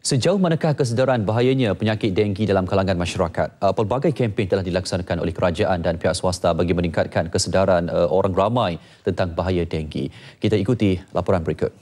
Sejauh manakah kesedaran bahayanya penyakit denggi dalam kalangan masyarakat? Pelbagai kempen telah dilaksanakan oleh kerajaan dan pihak swasta bagi meningkatkan kesedaran orang ramai tentang bahaya denggi. Kita ikuti laporan berikut.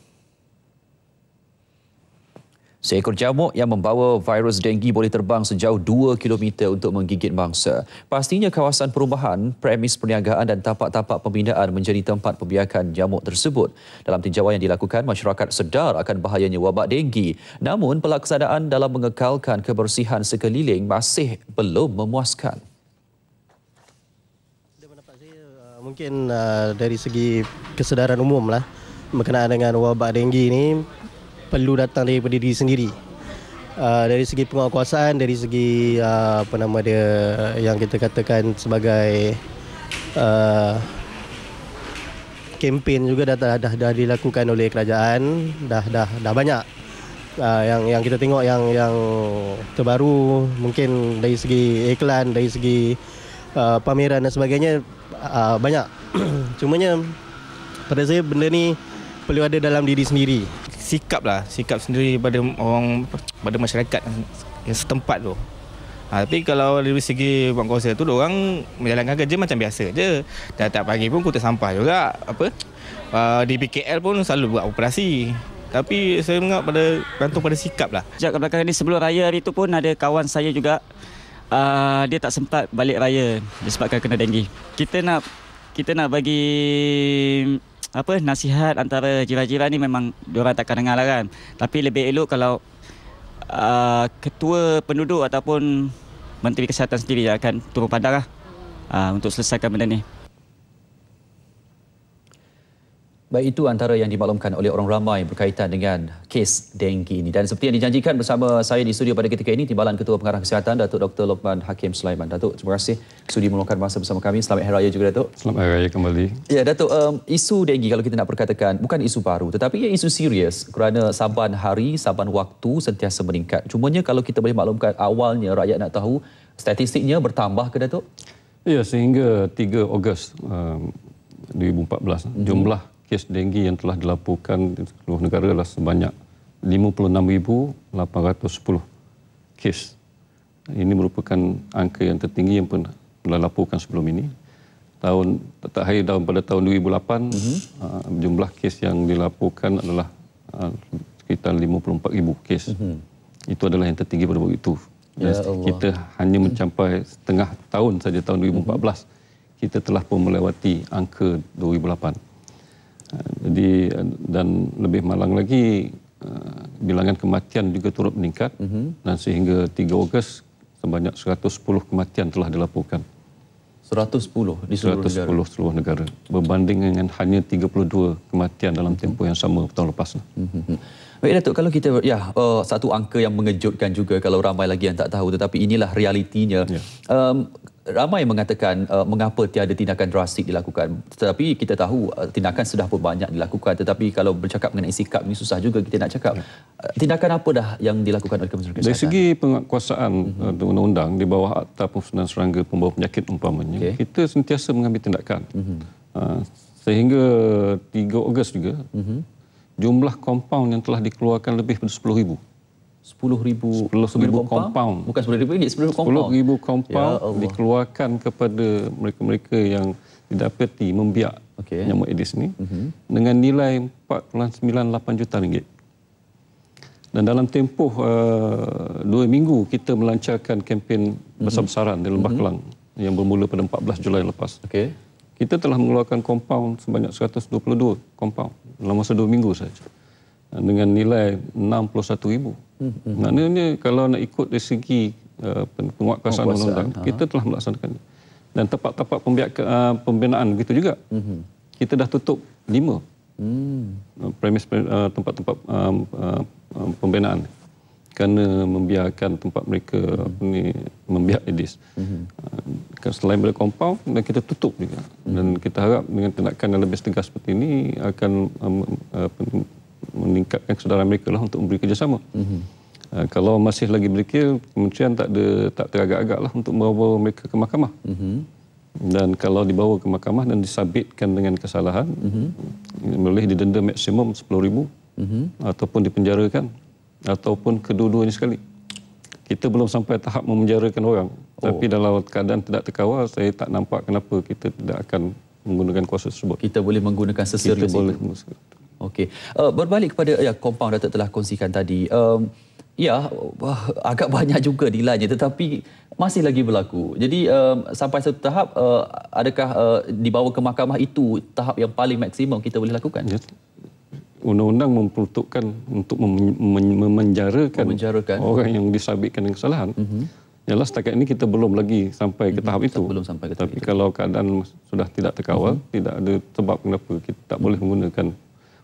Seekor jamuk yang membawa virus denggi boleh terbang sejauh 2 km untuk menggigit mangsa. Pastinya kawasan perumahan, premis perniagaan dan tapak-tapak pembinaan menjadi tempat pembiakan jamuk tersebut. Dalam tinjauan yang dilakukan, masyarakat sedar akan bahayanya wabak denggi. Namun, pelaksanaan dalam mengekalkan kebersihan sekeliling masih belum memuaskan. Mungkin dari segi kesedaran umum lah berkenaan dengan wabak denggi ini perlu datang daripada diri sendiri. Dari segi penguatkuasaan, dari segi yang kita katakan sebagai kempen juga dah dilakukan oleh kerajaan, dah banyak. Yang kita tengok yang terbaru mungkin dari segi iklan, dari segi pameran dan sebagainya banyak. Cumanya pada saya benda ni perlu ada dalam diri sendiri. Sikap sendiri pada masyarakat yang setempat tu. Tapi kalau dari segi buat kuasa tu, orang menjalankan kerja macam biasa je. Dah tak pagi pun kutip sampah juga. Di PKL pun selalu buat operasi. Tapi saya ingat bergantung pada sikap lah. Sejak kebelakangan ni sebelum raya hari tu pun ada kawan saya juga dia tak sempat balik raya disebabkan kena denggi. Kita nak bagi nasihat antara jiran-jiran ni memang diorang takkan dengar lah kan. Tapi lebih elok kalau ketua penduduk ataupun Menteri Kesihatan sendiri akan turun pandang lah untuk selesaikan benda ni. Baik, itu antara yang dimaklumkan oleh orang ramai berkaitan dengan kes denggi ini. Dan seperti yang dijanjikan, bersama saya di studio pada ketika ini Timbalan Ketua Pengarah Kesihatan Datuk Dr. Lokman Hakim Sulaiman. Datuk, terima kasih sudi meluangkan masa bersama kami. Selamat Hari Raya juga, Datuk. Selamat Hari Raya kembali. Ya, Datuk, isu denggi kalau kita nak perkatakan bukan isu baru tetapi ia isu serius kerana saban hari, saban waktu sentiasa meningkat. Cumanya kalau kita boleh maklumkan awalnya rakyat nak tahu statistiknya bertambah ke, Datuk? Ya, sehingga 3 Ogos 2014 jumlah kes denggi yang telah dilaporkan di seluruh negara adalah sebanyak 56,810 kes. Ini merupakan angka yang tertinggi yang pernah dilaporkan sebelum ini. Pada tahun 2008, jumlah kes yang dilaporkan adalah sekitar 54,000 kes. Itu adalah yang tertinggi pada waktu itu. Ya, kita hanya mencapai setengah tahun saja, tahun 2014. Kita telah pun melewati angka 2008. Jadi, dan lebih malang lagi, bilangan kematian juga turut meningkat, dan sehingga 3 Ogos sebanyak 110 kematian telah dilaporkan. 110 di seluruh negara. Berbanding dengan hanya 32 kematian dalam tempoh yang sama tahun lepas. Baik, Datuk, kalau kita satu angka yang mengejutkan juga kalau ramai lagi yang tak tahu, tetapi inilah realitinya. Ya. Ramai mengatakan mengapa tiada tindakan drastik dilakukan. Tetapi kita tahu tindakan sudah pun banyak dilakukan. Tetapi kalau bercakap mengenai sikap ini susah juga kita nak cakap. Tindakan apa dah yang dilakukan oleh Kementerian Kesihatan? Dari segi penguatkuasaan undang-undang di bawah Akta Pengurusan Serangga Pembawa Penyakit umpamanya, kita sentiasa mengambil tindakan. Sehingga 3 Ogos juga, jumlah kompaun yang telah dikeluarkan lebih daripada 10,000. 10,000 kompaun. Bukan 10,000 ringgit, 10,000 kompaun dikeluarkan kepada mereka-mereka yang didapati membiak nyamuk Aedes ini dengan nilai 4.98 juta ringgit. Dan dalam tempoh 2 minggu kita melancarkan kempen besar-besaran di Lembah Kelang yang bermula pada 14 Julai lepas. Kita telah mengeluarkan kompaun sebanyak 122 kompaun dalam masa 2 minggu saja, dengan nilai 61,000. Maknanya kalau nak ikut dari segi penguatkuasaan undang-undang, kita telah melaksanakannya. Dan tapak-tapak pembinaan begitu juga. Kita dah tutup 5 premis tempat-tempat pembinaan kerana membiarkan tempat mereka membiak Aedes. Selain daripada kompaun, dan kita tutup juga. Dan kita harap dengan tindakan yang lebih tegas seperti ini akan meningkatkan kesedaran mereka lah untuk memberi kerjasama. Kalau masih lagi berikir, kementerian tak teragak-agak lah untuk membawa mereka ke mahkamah. Dan kalau dibawa ke mahkamah dan disabitkan dengan kesalahan, boleh didenda maksimum 10,000 ataupun dipenjarakan ataupun kedua-duanya sekali. Kita belum sampai tahap memenjarakan orang. Tapi dalam keadaan tidak terkawal, saya tak nampak kenapa kita tidak akan menggunakan kuasa tersebut. Kita boleh menggunakan seserius itu. Okey. Berbalik kepada kompaun Datuk telah kongsikan tadi. Agak banyak juga nilainya tetapi masih lagi berlaku. Jadi sampai satu tahap adakah dibawa ke mahkamah itu tahap yang paling maksimum kita boleh lakukan? Ya. Undang-undang memperuntukkan untuk memenjarakan orang yang disabitkan dengan kesalahan. Yalah, setakat ini kita belum lagi sampai ke tahap itu. Tapi kalau keadaan sudah tidak terkawal, tidak ada sebab kenapa kita tak boleh menggunakan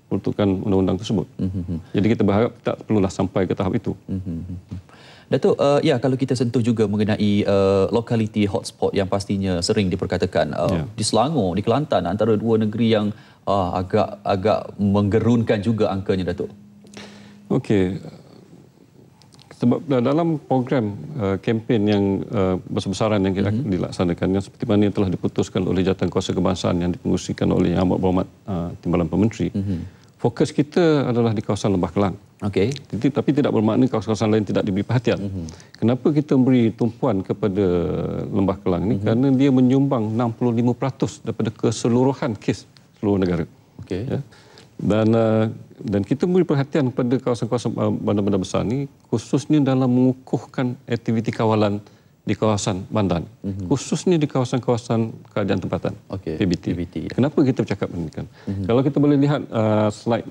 peruntukan undang-undang tersebut. Jadi kita berharap tak perlulah sampai ke tahap itu. Datuk, kalau kita sentuh juga mengenai lokaliti hotspot yang pastinya sering diperkatakan di Selangor, di Kelantan, antara dua negeri yang agak menggerunkan juga angkanya, Datuk. Okey. Sebab dalam program kempen yang besar-besaran yang kita dilaksanakan, yang seperti mana yang telah diputuskan oleh Jawatankuasa Kebangsaan yang dipengerusikan oleh Yang Amat Berhormat Timbalan Pementeri, fokus kita adalah di kawasan Lembah Kelang. Okey. Tapi tidak bermakna kawasan lain tidak diberi perhatian. Kenapa kita beri tumpuan kepada Lembah Kelang ini? Kerana dia menyumbang 65% daripada keseluruhan kes seluruh negara. Okey. Ya. Dan kita beri perhatian kepada kawasan-kawasan bandar-bandar besar ini, khususnya dalam mengukuhkan aktiviti kawalan di kawasan bandar, khususnya di kawasan-kawasan kerajaan tempatan, PBT. Kenapa kita bercakap demikian? Kalau kita boleh lihat slide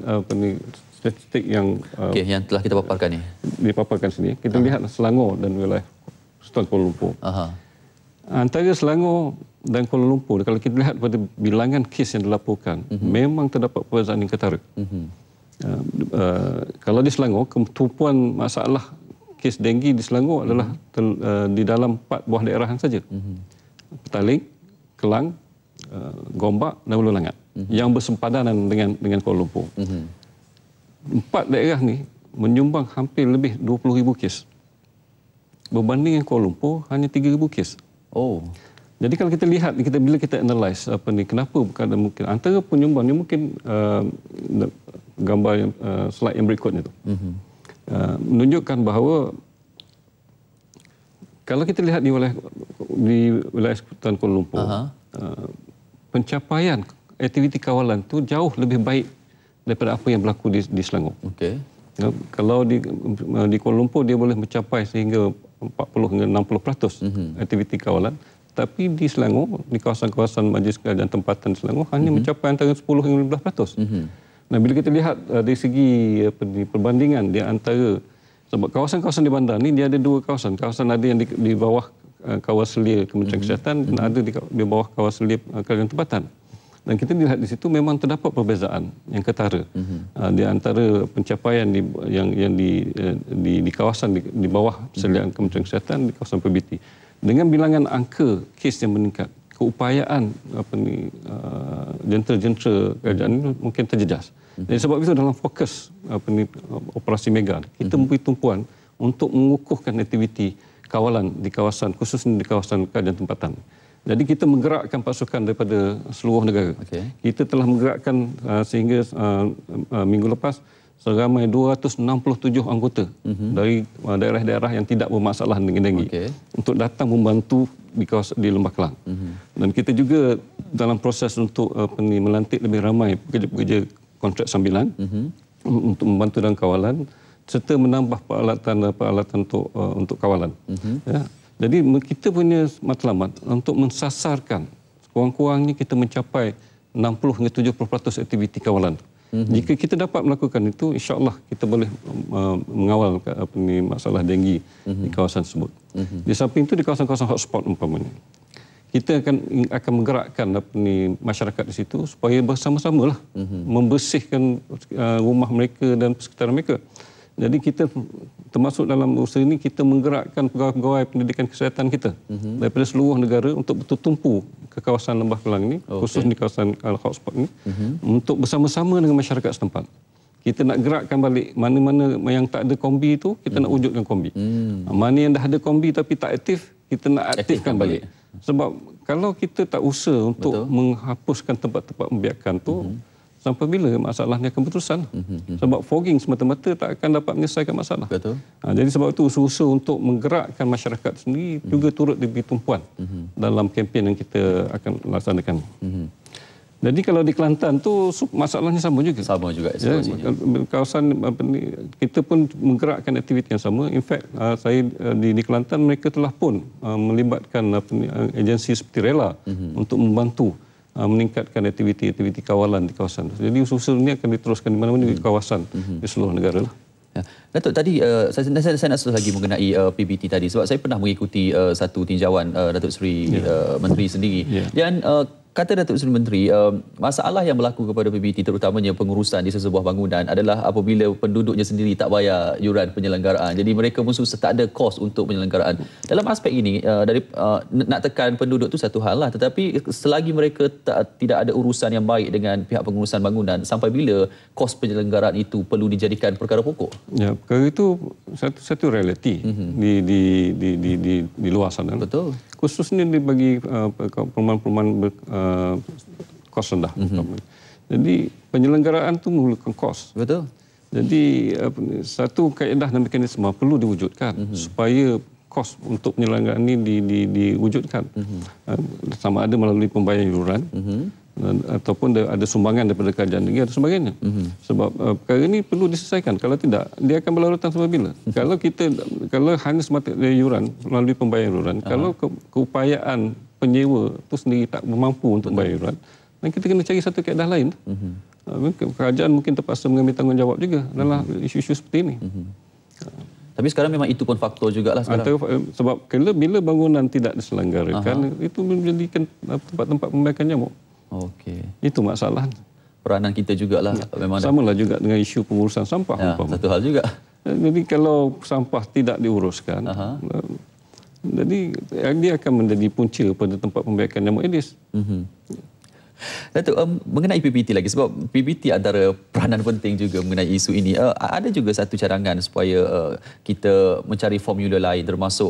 statistik yang yang telah kita paparkan ni. Dipaparkan sini, kita lihat Selangor dan wilayah Sultan Kuala Lumpur. Antara Selangor dan Kuala Lumpur, kalau kita lihat pada bilangan kes yang dilaporkan, memang terdapat perbezaan yang ketara. Kalau di Selangor, tumpuan masalah kes denggi di Selangor adalah di dalam 4 buah daerah saja. Petaling, Kelang, Gombak dan Hulu Langat yang bersempadanan dengan Kuala Lumpur. 4 daerah ni menyumbang hampir lebih 20,000 kes. Berbanding dengan Kuala Lumpur hanya 3,000 kes. Jadi kalau kita lihat, bila kita analyse kenapa bukan mungkin antara penyumbang ni mungkin gambar yang slide yang berikutnya tu. Menunjukkan bahawa kalau kita lihat di wilayah Sultan Kuala Lumpur, pencapaian aktiviti kawalan tu jauh lebih baik daripada apa yang berlaku di Selangor. Kalau di Kuala Lumpur dia boleh mencapai sehingga 40 hingga 60% aktiviti kawalan, tapi di Selangor, di kawasan-kawasan Majlis Kerajaan Tempatan di Selangor hanya mencapai antara 10 hingga 15%. Nah, bila kita lihat dari segi perbandingan di antara, sebab kawasan-kawasan di bandar ni dia ada dua kawasan. Kawasan ada yang di bawah kawal selia Kementerian Kesihatan dan ada di bawah kawal selia Kerajaan Tempatan. Dan kita lihat di situ memang terdapat perbezaan yang ketara di antara pencapaian yang di kawasan di bawah selian Kementerian Kesihatan di kawasan PBT. Dengan bilangan angka kes yang meningkat, keupayaan jentera-jentera kerajaan ini mungkin terjejas. Jadi sebab itu dalam fokus operasi mega kita memberi tumpuan untuk mengukuhkan aktiviti kawalan di kawasan, khususnya di kawasan kerajaan tempatan. Jadi kita menggerakkan pasukan daripada seluruh negara. Kita telah menggerakkan sehingga minggu lepas seramai 267 anggota dari daerah-daerah yang tidak bermasalah dengan denggi untuk datang membantu di Lembah Kelang. Dan kita juga dalam proses untuk melantik lebih ramai pekerja-pekerja kontrak sambilan untuk membantu dalam kawalan serta menambah peralatan untuk kawalan. Jadi kita punya matlamat untuk mensasarkan sekurang-kurangnya kita mencapai 60 hingga 70% aktiviti kawalan. Jika kita dapat melakukan itu, insya-Allah kita boleh mengawal masalah denggi di kawasan tersebut. Di samping itu di kawasan-kawasan hotspot umpamanya, kita akan menggerakkan masyarakat di situ supaya bersama-samalah membersihkan rumah mereka dan sekitar mereka. Jadi kita termasuk dalam usaha ini kita menggerakkan pegawai-pegawai pendidikan kesihatan kita daripada seluruh negara untuk betul tumpu ke kawasan Lembah Kelang ini, khusus di kawasan hotspot ini, untuk bersama-sama dengan masyarakat setempat. Kita nak gerakkan balik mana-mana yang tak ada kombi itu, kita nak wujudkan kombi. Mana yang dah ada kombi tapi tak aktif, kita nak aktifkan balik. Sebab kalau kita tak usaha untuk menghapuskan tempat-tempat pembiakan tu, sampai bila masalah ni akan berterusan. Sebab fogging semata-mata tak akan dapat menyelesaikan masalah. Betul. Jadi sebab itu usaha untuk menggerakkan masyarakat sendiri juga turut diberi tumpuan dalam kempen yang kita akan laksanakan. Jadi kalau di Kelantan tu masalahnya sama juga. Sama juga. Ya, kawasan kita pun menggerakkan aktiviti yang sama. In fact, saya di Kelantan mereka telah pun melibatkan agensi seperti Rela untuk membantu meningkatkan aktiviti-aktiviti kawalan di kawasan. Jadi usaha ini akan diteruskan di mana-mana di kawasan di seluruh negara lah. Ya. Datuk, tadi saya nak terus lagi mengenai PBT tadi sebab saya pernah mengikuti satu tinjauan Datuk Seri Menteri sendiri. Dan kata Datuk Seri Menteri, masalah yang berlaku kepada PBT terutamanya pengurusan di sesebuah bangunan adalah apabila penduduknya sendiri tak bayar yuran penyelenggaraan. Jadi mereka pun susah, tak ada kos untuk penyelenggaraan. Dalam aspek ini, nak tekan penduduk tu satu hal lah. Tetapi selagi mereka tidak ada urusan yang baik dengan pihak pengurusan bangunan, sampai bila kos penyelenggaraan itu perlu dijadikan perkara pokok? Ya, perkara itu satu realiti di luar sana. Betul. Khususnya bagi perumahan-perumahan kos rendah. Jadi penyelenggaraan itu memerlukan kos. Betul. Jadi satu kaedah dan mekanisme perlu diwujudkan supaya kos untuk penyelenggaraan ini diwujudkan. Sama ada melalui pembayaran yuran ataupun ada sumbangan daripada kerajaan negeri dan sebagainya. Sebab perkara ini perlu diselesaikan. Kalau tidak, dia akan berlarutan sampai bila? Kalau hanya semata yuran melalui pembayaran yuran, kalau keupayaan penyewa itu sendiri tak mampu untuk bayar yuran, dan kita kena cari satu kaedah lain. Kerajaan mungkin terpaksa mengambil tanggungjawab juga dalam isu-isu seperti ini. Tapi sekarang memang itu pun faktor jugalah sekarang. Sebab bila bangunan tidak diselenggarakan, itu menjadikan tempat-tempat pembiakan nyamuk. Okey. Itu masalah. Peranan kita jugalah memang samalah juga dengan isu pengurusan sampah. Ya, satu hal juga. Jadi kalau sampah tidak diuruskan, jadi dia akan menjadi punca pada tempat pembiakan nyamuk Aedes. Datuk, mengenai PBT lagi, sebab PBT antara peranan penting juga mengenai isu ini. Ada juga satu cadangan supaya kita mencari formula lain, termasuk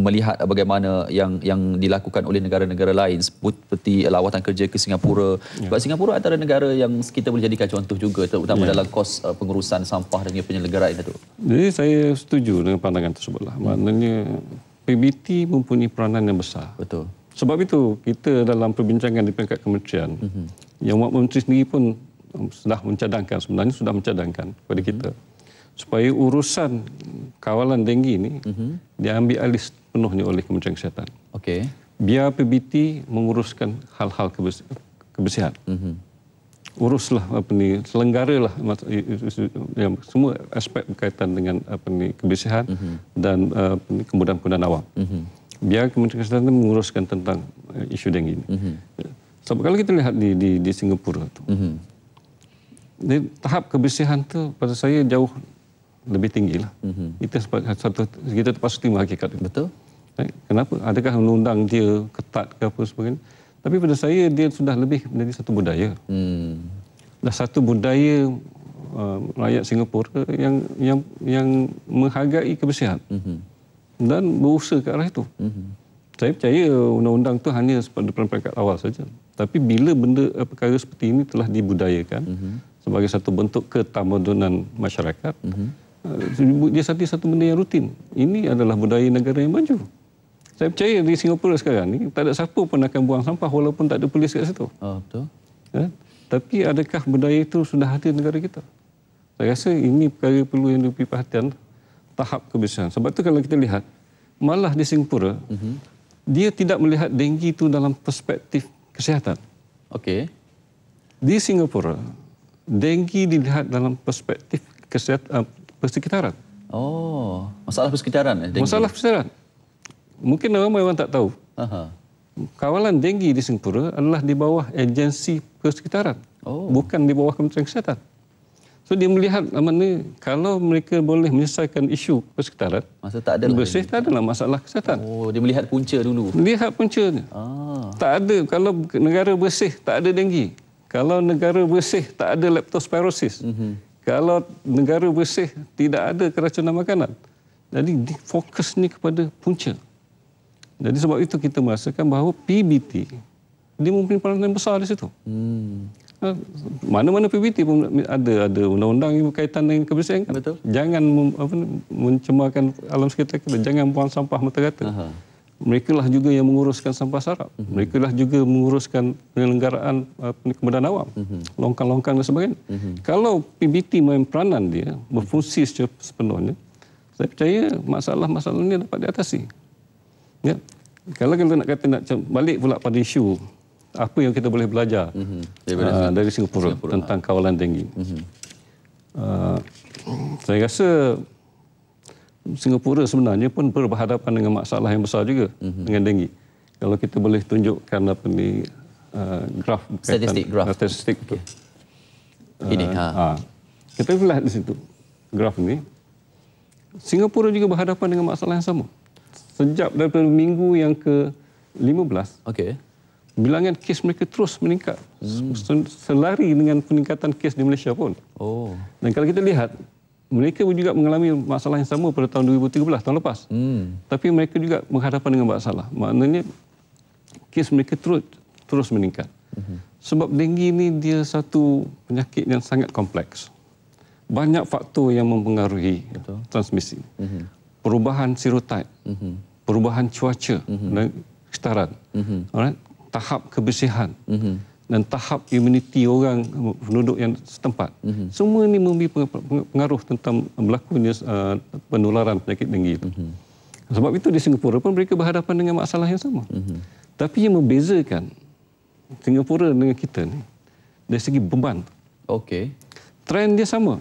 melihat bagaimana yang dilakukan oleh negara-negara lain seperti lawatan kerja ke Singapura. Sebab Singapura antara negara yang kita boleh jadikan contoh juga, terutama dalam kos pengurusan sampah dan penyelenggaraan, Datuk. Jadi saya setuju dengan pandangan tersebutlah. Maknanya PBT mempunyai peranan yang besar. Betul. Sebab itu kita dalam perbincangan di peringkat kementerian, Yang Menteri sendiri pun sudah mencadangkan kepada kita supaya urusan kawalan denggi ini diambil alih penuhnya oleh Kementerian Kesihatan. Okey. Biar PBT menguruskan hal-hal kebersihan. Uruslah selenggaralah semua aspek berkaitan dengan kebersihan dan kemudahan-kemudahan awam. Biar Kementerian Kesihatan menguruskan tentang isu denggi ini. Sebab kalau kita lihat di Singapura tu, tahap kebersihan tu pada saya jauh lebih tinggi lah. Kita terpaksa terima hakikat itu. Betul. Kenapa? Adakah undang-undang dia ketat ke apa sebagainya? Tapi pada saya dia sudah lebih menjadi satu budaya. Dah satu budaya rakyat Singapura yang menghargai kebersihan. Dan berusaha ke arah itu. Saya percaya undang-undang itu hanya pada peringkat awal saja. Tapi bila perkara seperti ini telah dibudayakan sebagai satu bentuk ketamadunan masyarakat, dia satu benda yang rutin. Ini adalah budaya negara yang maju. Saya percaya di Singapura sekarang ni tak ada siapa pun akan buang sampah walaupun tak ada polis kat situ. Betul. Tapi adakah budaya itu sudah ada di negara kita? Saya rasa ini perkara perlu yang diberi perhatian. Tahap kebersihan. Sebab itu kalau kita lihat, malah di Singapura, dia tidak melihat denggi itu dalam perspektif kesihatan. Okey. Di Singapura, denggi dilihat dalam perspektif kesihatan, persekitaran. Oh, masalah persekitaran. Masalah persekitaran. Mungkin orang tak tahu. Kawalan denggi di Singapura adalah di bawah agensi persekitaran. Bukan di bawah Kementerian Kesihatan. So dia melihat kalau mereka boleh menyelesaikan isu persekitaran, tak ada bersih, tak adalah masalah kesihatan. Dia melihat punca dulu. Lihat puncanya. Tak ada, kalau negara bersih tak ada denggi. Kalau negara bersih tak ada leptospirosis. Kalau negara bersih tidak ada keracunan makanan. Jadi fokus ni kepada punca. Jadi sebab itu kita merasakan bahawa PBT dia mempunyai peranan yang besar di situ. Mana-mana PBT pun ada undang-undang yang berkaitan dengan kebersihan. Kan? Betul. Jangan mencemarkan alam sekitar kita. Jangan buang sampah merata-rata. Mereka lah juga yang menguruskan sampah sarap. Mereka lah juga menguruskan penyelenggaraan kemudahan awam. Longkang-longkang dan sebagainya. Kalau PBT main peranan dia, berfungsi secara sepenuhnya, saya percaya masalah-masalah ini dapat diatasi. Ya. Kalau kita nak kata nak balik pula pada isu apa yang kita boleh belajar dari Singapura tentang kawalan denggi. Saya rasa Singapura sebenarnya pun berhadapan dengan masalah yang besar juga dengan denggi. Kalau kita boleh tunjukkan apa ni graf statistik itu. Ini kita lihat di situ graf ini. Singapura juga berhadapan dengan masalah yang sama. Sejak daripada minggu yang ke-15, bilangan kes mereka terus meningkat. Selari dengan peningkatan kes di Malaysia pun. Dan kalau kita lihat, mereka juga mengalami masalah yang sama pada tahun 2013, tahun lepas. Tapi mereka juga berhadapan dengan masalah. Maknanya, kes mereka terus meningkat. Sebab denggi ini dia satu penyakit yang sangat kompleks. Banyak faktor yang mempengaruhi transmisi. Perubahan serotype, perubahan cuaca dan kesetaraan. Tahap kebersihan dan tahap imuniti orang penduduk yang setempat. Semua ini memberi pengaruh tentang berlakunya penularan penyakit denggi itu. Sebab itu di Singapura pun mereka berhadapan dengan masalah yang sama. Tapi yang membezakan Singapura dengan kita ni dari segi beban. Trend dia sama.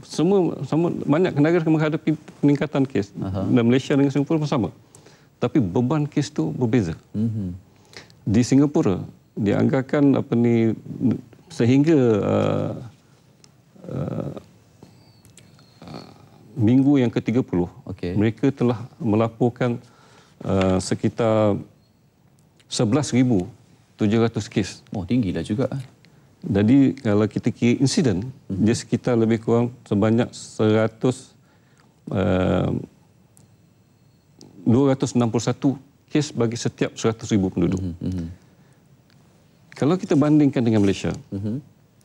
Semua banyak negara menghadapi peningkatan kes dan Malaysia dengan Singapura pun sama. Tapi beban kes tu berbeza. Di Singapura dianggarkan sehingga minggu yang ke-30 mereka telah melaporkan sekitar 11,700 kes. Tinggilah juga. Jadi kalau kita kira insiden, dia sekitar lebih kurang sebanyak 261 kes bagi setiap 100,000 penduduk. Kalau kita bandingkan dengan Malaysia,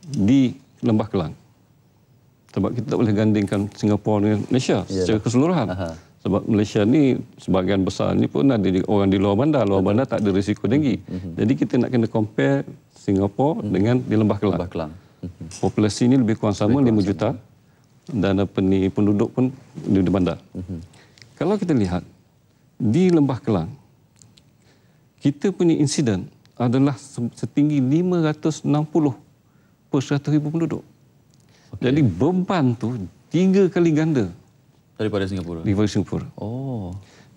di Lembah Kelang, sebab kita tak boleh gandingkan Singapura dengan Malaysia secara keseluruhan. Sebab Malaysia ni sebahagian besar ni pun ada orang di luar bandar. Luar bandar tak ada risiko denggi. Jadi kita nak kena compare Singapura dengan di Lembah Kelang. Populasi ini lebih kurang sama 5 juta dan penduduk pun di bandar. Kalau kita lihat di Lembah Kelang, kita punya insiden adalah setinggi 560 per 100,000 penduduk. Jadi beban tu 3 kali ganda daripada Singapura.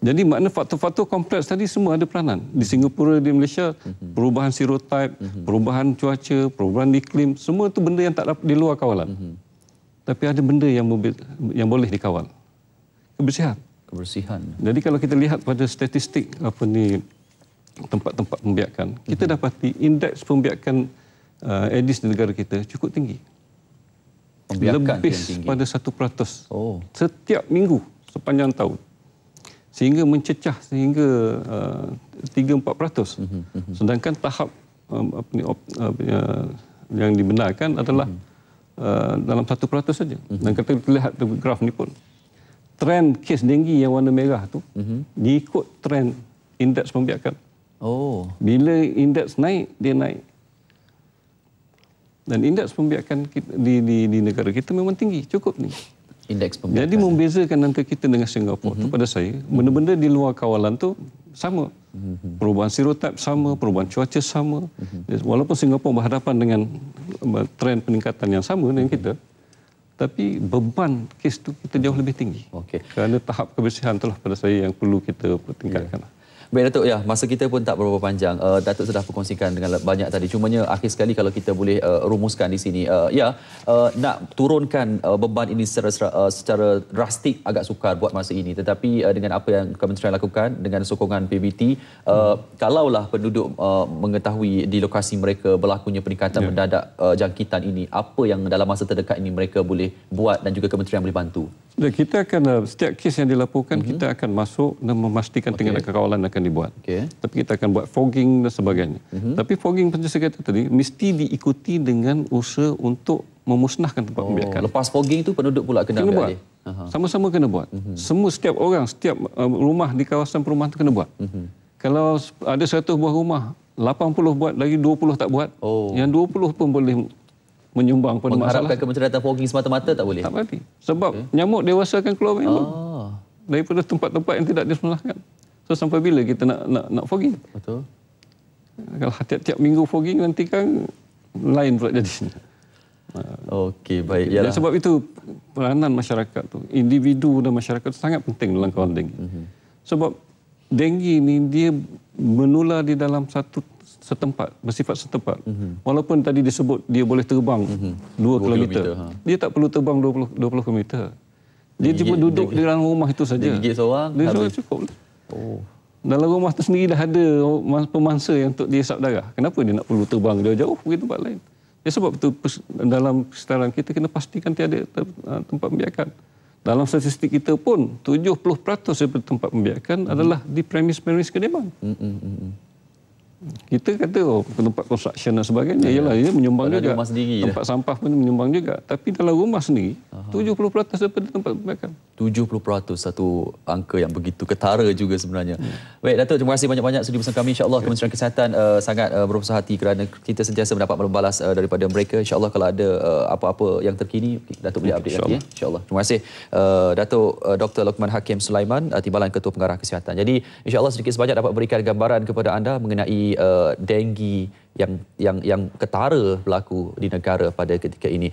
Jadi makna faktor-faktor kompleks tadi semua ada peranan. Di Singapura, di Malaysia, perubahan serotype, perubahan cuaca, perubahan iklim, semua itu benda yang tak dapat di luar kawalan. Tapi ada benda yang boleh dikawal. Kebersihan. Jadi kalau kita lihat pada statistik tempat-tempat pembiakan, kita dapati indeks pembiakan Aedes di negara kita cukup tinggi. Lebih pada 1% setiap minggu sepanjang tahun. Sehingga mencecah sehingga 3-4%. Sedangkan tahap yang dibenarkan adalah dalam 1% saja. Dan kita lihat graf ni pun, trend kes denggi yang warna merah tu diikut trend indeks pembiakan. Bila indeks naik, dia naik. Dan indeks pembiakan di negara kita memang tinggi, cukup tinggi. Jadi membezakan antara kita dengan Singapura tu pada saya, benda-benda di luar kawalan tu sama. Perubahan serotype sama, perubahan cuaca sama. Walaupun Singapura berhadapan dengan trend peningkatan yang sama dengan kita, tapi beban kes tu kita jauh lebih tinggi. Kerana tahap kebersihan itulah pada saya yang perlu kita tingkatkan. Baik Datuk, masa kita pun tak berapa panjang. Datuk sudah perkongsikan dengan banyak tadi. Cumanya akhir sekali kalau kita boleh rumuskan di sini. Nak turunkan beban ini secara drastik agak sukar buat masa ini. Tetapi dengan apa yang Kementerian lakukan, dengan sokongan PBT, kalaulah penduduk mengetahui di lokasi mereka berlakunya peningkatan mendadak jangkitan ini, apa yang dalam masa terdekat ini mereka boleh buat dan juga Kementerian boleh bantu? Dan kita akan setiap kes yang dilaporkan kita akan masuk dan memastikan tindakan kawalan akan dibuat. Tapi kita akan buat fogging dan sebagainya. Tapi fogging macam saya kata tadi mesti diikuti dengan usaha untuk memusnahkan tempat pembiakan. Lepas fogging tu penduduk pula kena buat. Sama-sama kena buat. Semua setiap orang, setiap rumah di kawasan perumahan tu kena buat. Kalau ada 100 buah rumah, 80 buat, lagi 20 tak buat. Yang 20 pun boleh menyumbang pada masalah. Mengharapkan Kementerian datang fogging semata-mata tak boleh? Tak boleh. Sebab nyamuk dewasa akan keluar memang daripada tempat-tempat yang tidak disunahkan. So sampai bila kita nak fogging? Betul. Kalau tiap-tiap minggu fogging nanti kan lain pula jadinya. Okey, baik. Dan sebab itu peranan masyarakat tu, individu dan masyarakat sangat penting dalam kawalan denggi. Sebab denggi ni dia menular di dalam satu setempat, bersifat setempat. Walaupun tadi disebut dia boleh terbang 2 km. Dia tak perlu terbang 20 km. Dia cuma duduk di dalam rumah itu saja. Dia gigit seorang, dia cukup. Dalam rumah itu sendiri dah ada pemangsa yang untuk dia isap darah. Kenapa dia nak perlu terbang jauh-jauh pergi tempat lain? Ya sebab itu dalam persekitaran kita kena pastikan tiada tempat pembiakan. Dalam statistik kita pun 70% daripada tempat pembiakan adalah di premis-premis kediaman. Kita kata tempat construction dan sebagainya ialah ia menyumbang juga. Tempat sampah pun menyumbang juga. Tapi dalam rumah sendiri 70% daripada tempat pembiakan. 70%, satu angka yang begitu ketara juga sebenarnya. Baik Datuk, terima kasih banyak-banyak sudi bersama kami. InsyaAllah Kementerian Kesihatan sangat berusaha hati kerana kita sentiasa mendapat balas daripada mereka. InsyaAllah kalau ada apa-apa yang terkini, Datuk boleh update nanti. InsyaAllah. Terima kasih Datuk Dr. Lokman Hakim Sulaiman, Timbalan Ketua Pengarah Kesihatan. Jadi insyaAllah sedikit sebanyak dapat berikan gambaran kepada anda mengenai denggi yang ketara berlaku di negara pada ketika ini.